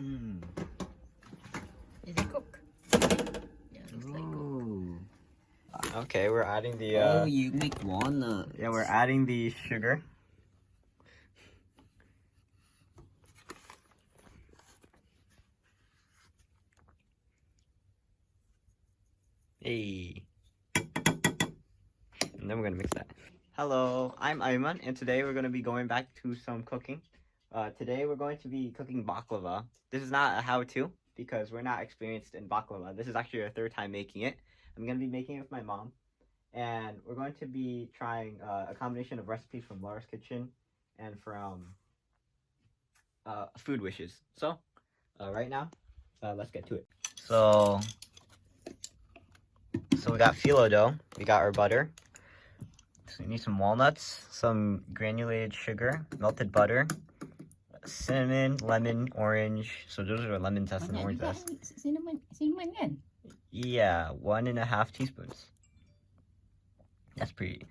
Mm. Is it cooked? Yeah, looks like cooked. Okay, we're adding the Oh, you make walnuts. yeah, we're adding the sugar. Hey. And then we're gonna mix that. Hello, I'm Aiman, and today we're gonna be going back to some cooking. Today we're going to be cooking baklava. This is not a how-to because we're not experienced in baklava. This is actually our third time making it. I'm gonna be making it with my mom, and we're going to be trying a combination of recipes from Laura's Kitchen and from Food Wishes. So, right now, let's get to it. So we got phyllo dough. We got our butter. So we need some walnuts, some granulated sugar, melted butter, cinnamon, lemon, orange. So those are lemon zest and orange zest. Cinnamon kan? Yeah, 1.5 teaspoons. That's pretty.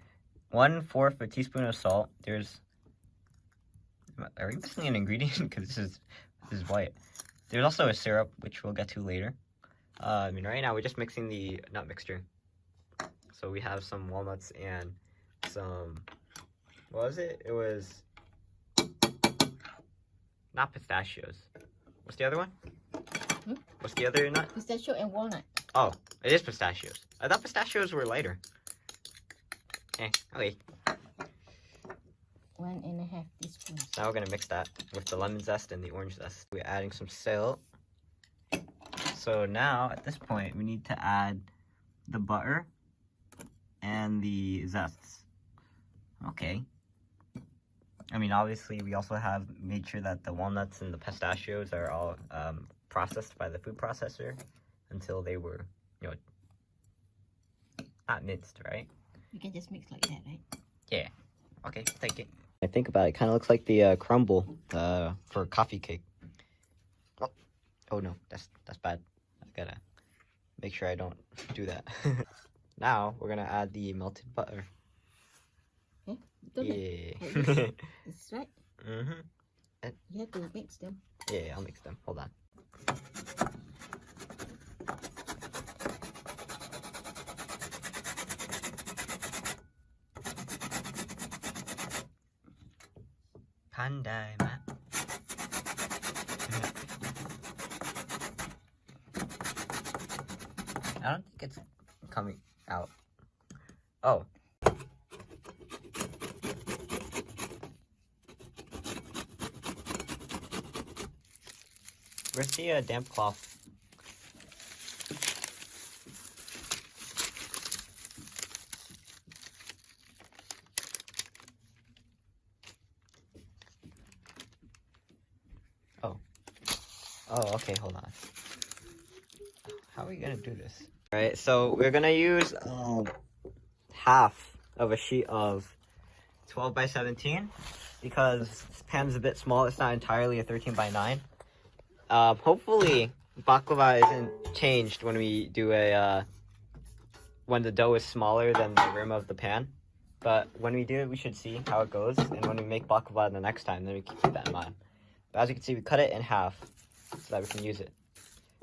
1/4 a teaspoon of salt. There's. Are we missing an ingredient? Because this is white. There's also a syrup, which we'll get to later. I mean, right now we're just mixing the nut mixture. So we have some walnuts and some. What was it? It was not pistachios. What's the other one? Hmm? What's the other nut? Pistachio and walnut. Oh, it is pistachios. I thought pistachios were lighter. Okay. 1.5 teaspoons. Now we're gonna mix that with the lemon zest and the orange zest. We're adding some salt. So now, at this point, we need to add the butter and the zests. Okay. I mean, obviously, we also have made sure that the walnuts and the pistachios are all processed by the food processor until they were, not minced, right? You can just mix like that, right? Yeah. Okay, take it. I think about it, it kind of looks like the crumble for coffee cake. Oh no, that's bad. I gotta make sure I don't do that. Now we're gonna add the melted butter. Yeah. That's right. Mm-hmm. You have to mix them. Yeah, I'll mix them. Hold on. Pandai, man. I don't think it's coming out. Oh. Where's the damp cloth? Oh, okay, hold on. How are we gonna do this? Alright, so we're gonna use half of a sheet of 12 by 17 because this pan's a bit small. It's not entirely a 13 by 9. Hopefully baklava isn't changed when we do when the dough is smaller than the rim of the pan. But when we do it, we should see how it goes. And when we make baklava the next time, then we can keep that in mind. But as you can see, we cut it in half so that we can use it.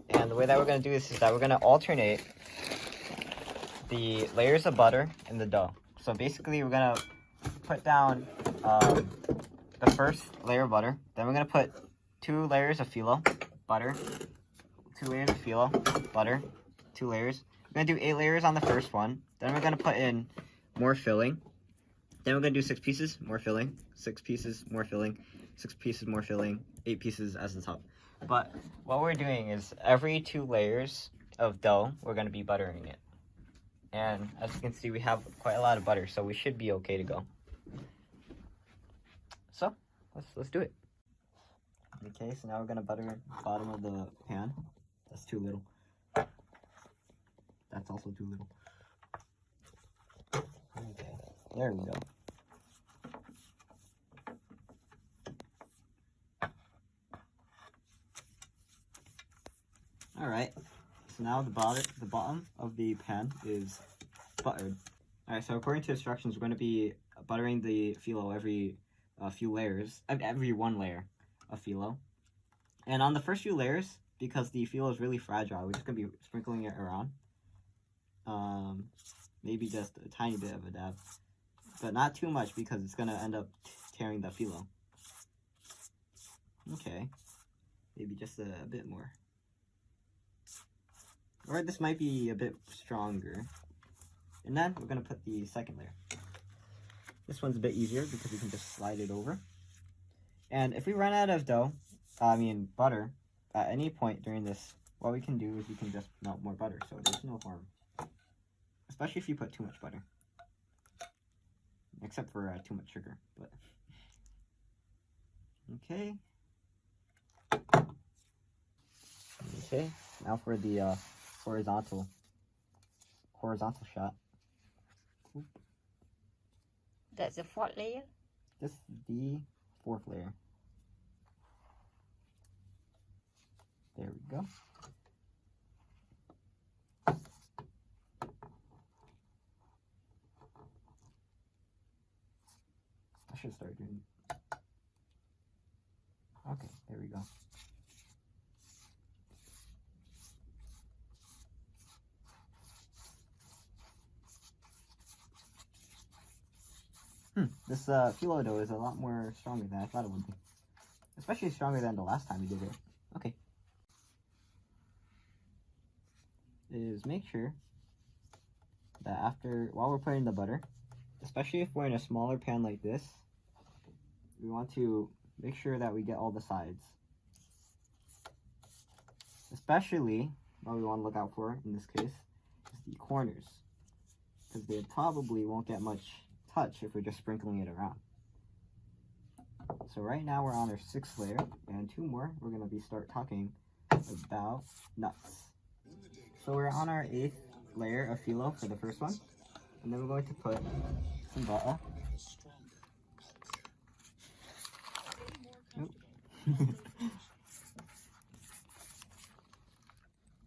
And the way that we're going to do this is that we're going to alternate the layers of butter in the dough. So basically, we're going to put down the first layer of butter. Then we're going to put 2 layers of phyllo, butter, 2 layers of phyllo, butter, 2 layers. We're going to do 8 layers on the first one. Then we're going to put in more filling. Then we're going to do 6 pieces, more filling, 6 pieces, more filling, 6 pieces, more filling, 8 pieces as the top. But what we're doing is every 2 layers of dough, we're going to be buttering it. And as you can see, we have quite a lot of butter, so we should be okay to go. So, let's do it. Okay, so now we're going to butter the bottom of the pan. That's too little. That's also too little. Okay, there we go. Alright, so now the bottom of the pan is buttered. Alright, so according to instructions, we're going to be buttering the phyllo every few layers, every 1 layer of phyllo. And on the first few layers, because the phyllo is really fragile, we're just going to be sprinkling it around. Maybe just a tiny bit of a dab. But not too much because it's going to end up tearing the phyllo. Okay. Maybe just a bit more. Or this might be a bit stronger. And then we're going to put the second layer. This one's a bit easier because we can just slide it over. And if we run out of butter, at any point during this, what we can do is we can just melt more butter. So there's no harm. Especially if you put too much butter. Except for too much sugar. But okay. Okay, now for the horizontal shot. Oop. That's the fourth layer? This is the fourth layer. There we go. I should start doing. Okay, there we go. This phyllo dough is a lot more stronger than I thought it would be. Especially stronger than the last time we did it. Okay. Is make sure that while we're putting the butter, especially if we're in a smaller pan like this, we want to make sure that we get all the sides. Especially, what we want to look out for in this case, is the corners. Because they probably won't get much touch if we're just sprinkling it around. So right now we're on our 6th layer, and 2 more, we're going to start talking about nuts. So we're on our 8th layer of phyllo for the first one, and then we're going to put some butter.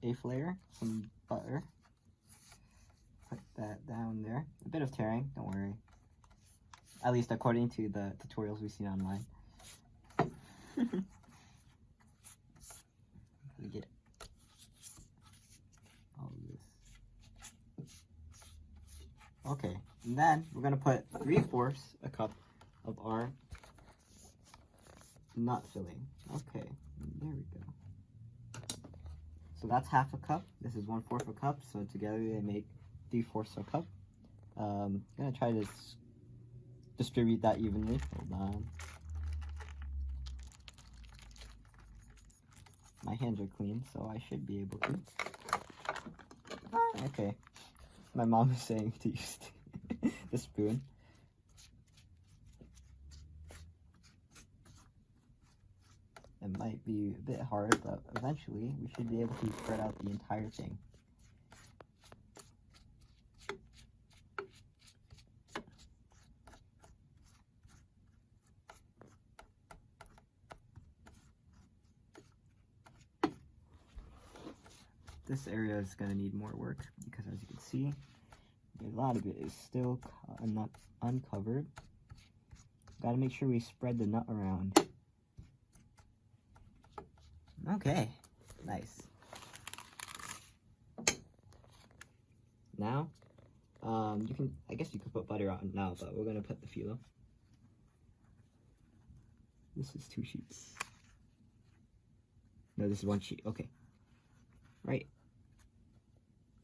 Eighth layer, some butter. Put that down there. A bit of tearing, don't worry. At least according to the tutorials we've seen online. We get all this. Okay, and then we're gonna put 3/4 a cup of our nut filling. Okay, there we go. So that's half a cup. This is 1/4 a cup. So together they make 3/4 a cup. I'm gonna try to distribute that evenly. Hold on. My hands are clean, so I should be able to. Okay. My mom is saying to use the spoon. It might be a bit hard, but eventually we should be able to spread out the entire thing. This area is going to need more work because, as you can see, a lot of it is still not uncovered. Got to make sure we spread the nut around. Okay, nice. Now, I guess you could put butter on now, but we're going to put the phyllo. This is 2 sheets. No, this is 1 sheet. Okay. Right.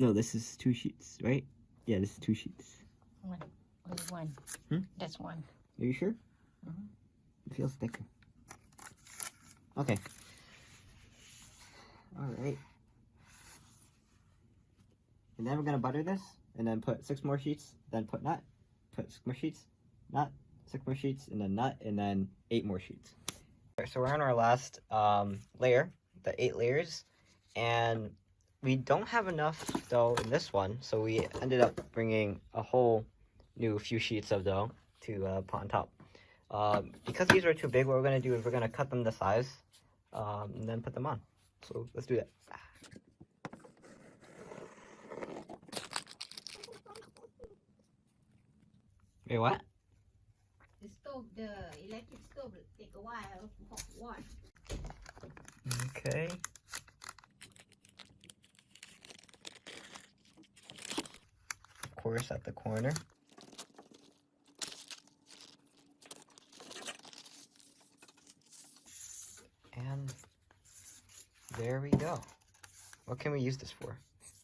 No, this is 2 sheets, right? Yeah, this is 2 sheets. One. Only one. That's one. Are you sure? It feels thicker. Okay. Alright. And then we're going to butter this, and then put 6 more sheets, then put nut, put 6 more sheets, nut, 6 more sheets, and then nut, and then 8 more sheets. Alright, so we're on our last layer, the 8 layers, and we don't have enough dough in this one, so we ended up bringing a whole new few sheets of dough to put on top. Because these are too big, what we're going to do is we're going to cut them to size, and then put them on. So let's do that. Wait, what? The stove, the electric stove will take a while to hot water. Okay. Of course, at the corner. And there we go. What can we use this for?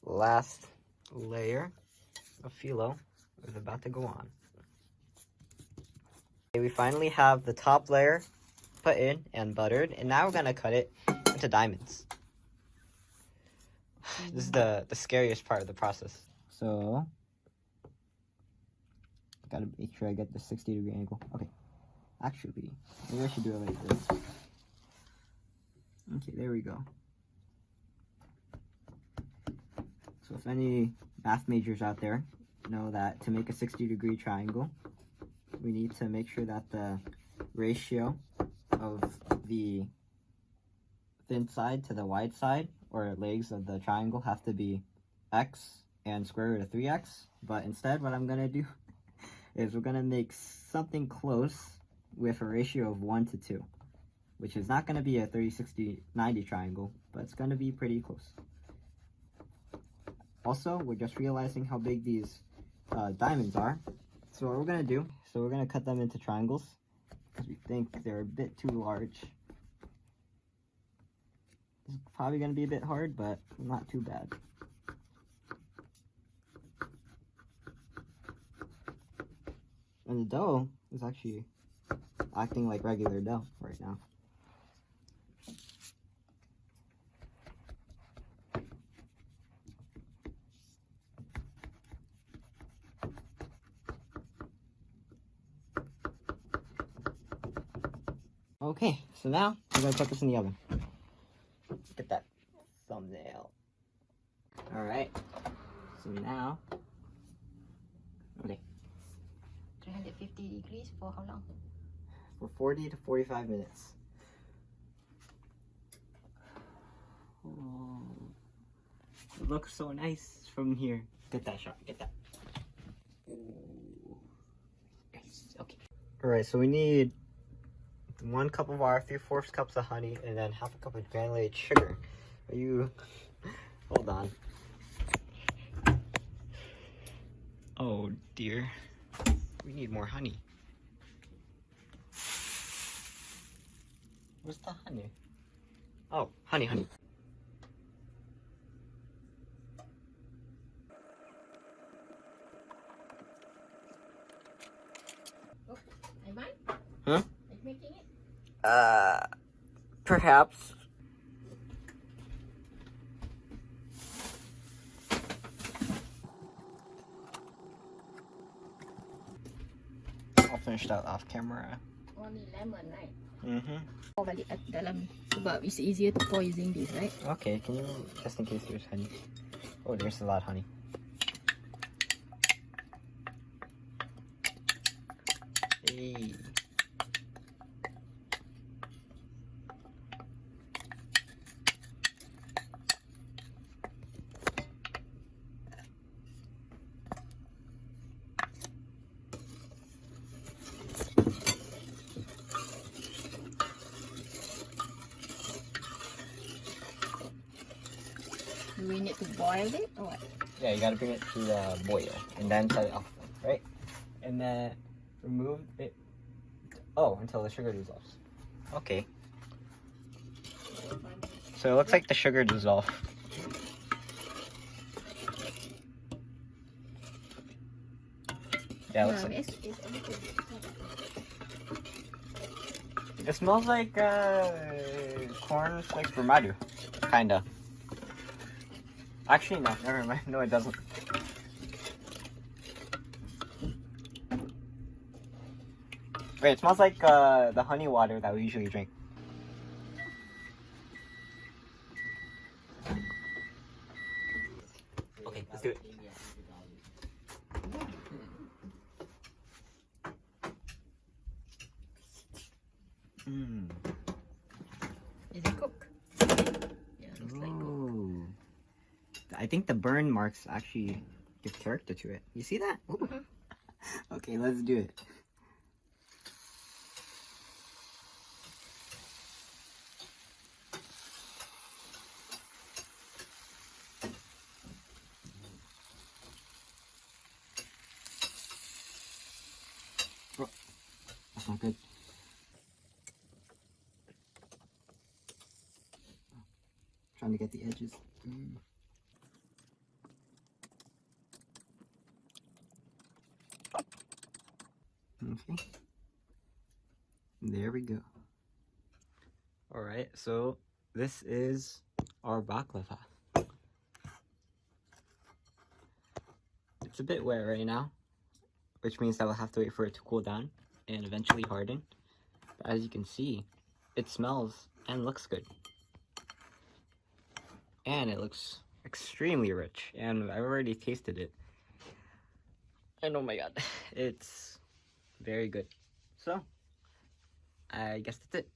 Last layer of phyllo is about to go on. Okay, we finally have the top layer put in and buttered, and now we're gonna cut it into diamonds. This is the scariest part of the process. So, gotta make sure I get the 60-degree angle. Okay, actually, maybe I should do it like this. Okay, there we go. So if any math majors out there know that to make a 60-degree triangle, we need to make sure that the ratio of the thin side to the wide side, or legs of the triangle, have to be x and square root of 3x. But instead, what I'm gonna do is we're gonna make something close with a ratio of 1 to 2, which is not gonna be a 30, 60, 90 triangle, but it's gonna be pretty close. Also, we're just realizing how big these diamonds are. So what we're gonna do, we're gonna cut them into triangles because we think they're a bit too large. This is probably gonna be a bit hard, but not too bad. And the dough is actually acting like regular dough right now. Okay, so now we're gonna put this in the oven. Get that thumbnail. Alright, so now, okay. 350 degrees for how long? For 40 to 45 minutes. Oh, it looks so nice from here. Get that shot, get that. Ooh. Nice, okay. Alright, so we need 1 cup of water, 3/4 cups of honey, and then half a cup of granulated sugar. Are you... Hold on. Oh dear. We need more honey. Where's the honey? Oh, honey. Oh, Aiman? Huh? Are you making it? Perhaps. I'll finish that off camera. Only lemon, right? Mm-hmm. Pour balik at dalam sebab it's easier to pour using this, right? Okay, can you, just in case there's honey. Oh, there's a lot of honey. Hey. Do we need to boil it or what? Yeah, you gotta bring it to the boil and then set it off, right? And then remove it. Oh, until the sugar dissolves. Okay. So it looks like the sugar dissolved. Yeah, it looks like. It smells like corn flakes brumadu, kinda. Actually, no, never mind. No, it doesn't. Wait, it smells like the honey water that we usually drink. Okay, let's do it. Mmm. Is it cooked? Yeah, it looks like cooked. I think the burn marks actually give character to it. You see that? Okay, let's do it. that's not good. Trying to get the edges. Okay. There we go. Alright, so this is our baklava. It's a bit wet right now, which means that we'll have to wait for it to cool down and eventually harden. But as you can see, it smells and looks good. And it looks extremely rich, and I've already tasted it. And oh my god, it's very good. So, I guess that's it.